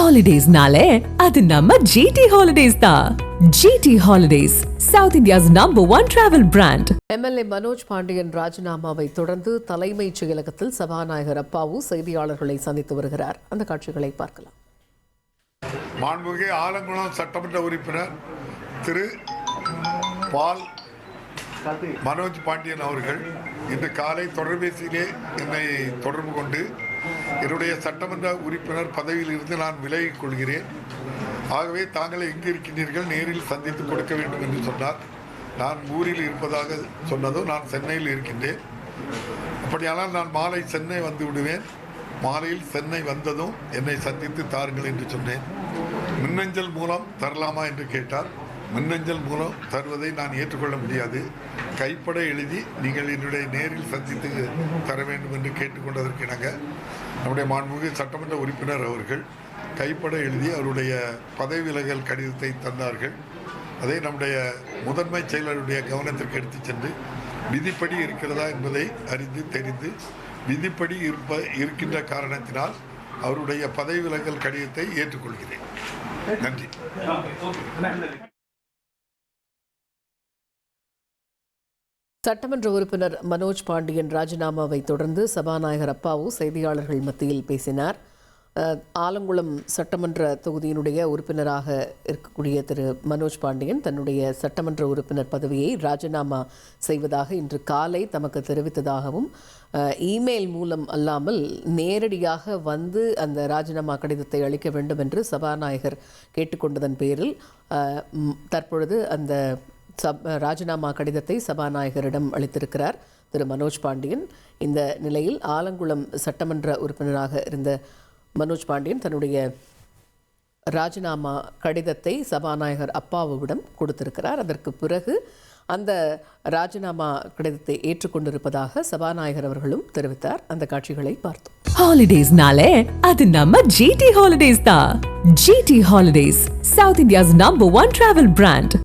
ஹாலிடேஸ்னாலே அது நம்ம ஜிடி ஹாலிடேஸ் தான். GT holidays, South India's #1 travel brand. MLA Manoj Pandian ராஜினாமாவை தொடர்ந்து தலைமைச் செயலகத்தில் சபாநாயகர் அப்பாவு செய்தியாளர்களை சந்தித்து வருகிறார். அந்த காட்சிகளை பார்க்கலாம். மாண்புமிகு ஆலங்குளம் சட்டமன்ற உறுப்பினர் திரு பால் மனோஜ் பாண்டியன் அவர்கள் இன்று காலை தொடர்பேசியிலே என்னை தொடர்பு கொண்டு என்னுடைய சட்டமன்ற உறுப்பினர் பதவியில் இருந்து நான் விலகிக் கொள்கிறேன், ஆகவே தாங்கள் எங்கு இருக்கின்றீர்கள், நேரில் சந்தித்து கொடுக்க வேண்டும் என்று சொன்னார். நான் ஊரில் இருப்பதாக சொன்னதும் நான் சென்னையில் இருக்கின்றேன், அப்படியானால் நான் மாலை சென்னை வந்து விடுவேன், மாலையில் சென்னை வந்ததும் என்னை சந்தித்து தாருங்கள் என்று சொன்னேன். மின்னஞ்சல் மூலம் தரலாமா என்று கேட்டார். மின்னஞ்சல் மூலம் தருவதை நான் ஏற்றுக்கொள்ள முடியாது, கைப்பட எழுதி நீங்கள் என்னுடைய நேரில் சந்தித்து தர வேண்டும் என்று கேட்டுக்கொண்டதற்கு இணங்க நம்முடைய மாண்புமிகு சட்டமன்ற உறுப்பினர் அவர்கள் கைப்பட எழுதி அவருடைய பதவி விலகல் கடிதத்தை தந்தார்கள். அதை நம்முடைய முதன்மை செயலருடைய கவனத்திற்கு எடுத்துச் சென்று விதிப்படி இருக்கிறதா என்பதை அறிந்து தெரிந்து விதிப்படி இருக்கின்ற காரணத்தினால் அவருடைய பதவி விலகல் கடிதத்தை ஏற்றுக்கொள்கிறேன். நன்றி. சட்டமன்ற உறுப்பினர் மனோஜ் பாண்டியன் ராஜினாமாவை தொடர்ந்து சபாநாயகர் அப்பாவு செய்தியாளர்கள் மத்தியில் பேசினார். ஆலங்குளம் சட்டமன்ற தொகுதியினுடைய உறுப்பினராக இருக்கக்கூடிய திரு மனோஜ் பாண்டியன் தன்னுடைய சட்டமன்ற உறுப்பினர் பதவியை ராஜினாமா செய்வதாக இன்று காலை தமக்கு தெரிவித்ததாகவும், இமெயில் மூலம் அல்லாமல் நேரடியாக வந்து அந்த ராஜினாமா கடிதத்தை அளிக்க வேண்டும் என்று சபாநாயகர் கேட்டுக்கொண்டதன் பேரில் தற்பொழுது அந்த ராஜினாமா கடிதத்தை சபாநாயகரிடம் அளித்திருக்கிறார் திரு மனோஜ் பாண்டியன். இந்த நிலையில் ஆலங்குளம் சட்டமன்ற உறுப்பினராக இருந்த மனோஜ் பாண்டியன் தன்னுடைய ராஜினாமா கடிதத்தை சபாநாயகர் அப்பாவுவிடம் கொடுத்திருக்கிறார். அதற்கு பிறகு அந்த ராஜினாமா கடிதத்தை ஏற்றுக்கொண்டிருப்பதாக சபாநாயகர் அவர்களும் தெரிவித்தார். அந்த காட்சிகளை பார்த்தோம். ஹாலிடேஸ்னாலே அது நம்ம ஜிடி ஹாலிடேஸ் தான். GT holidays, South India's #1 travel brand.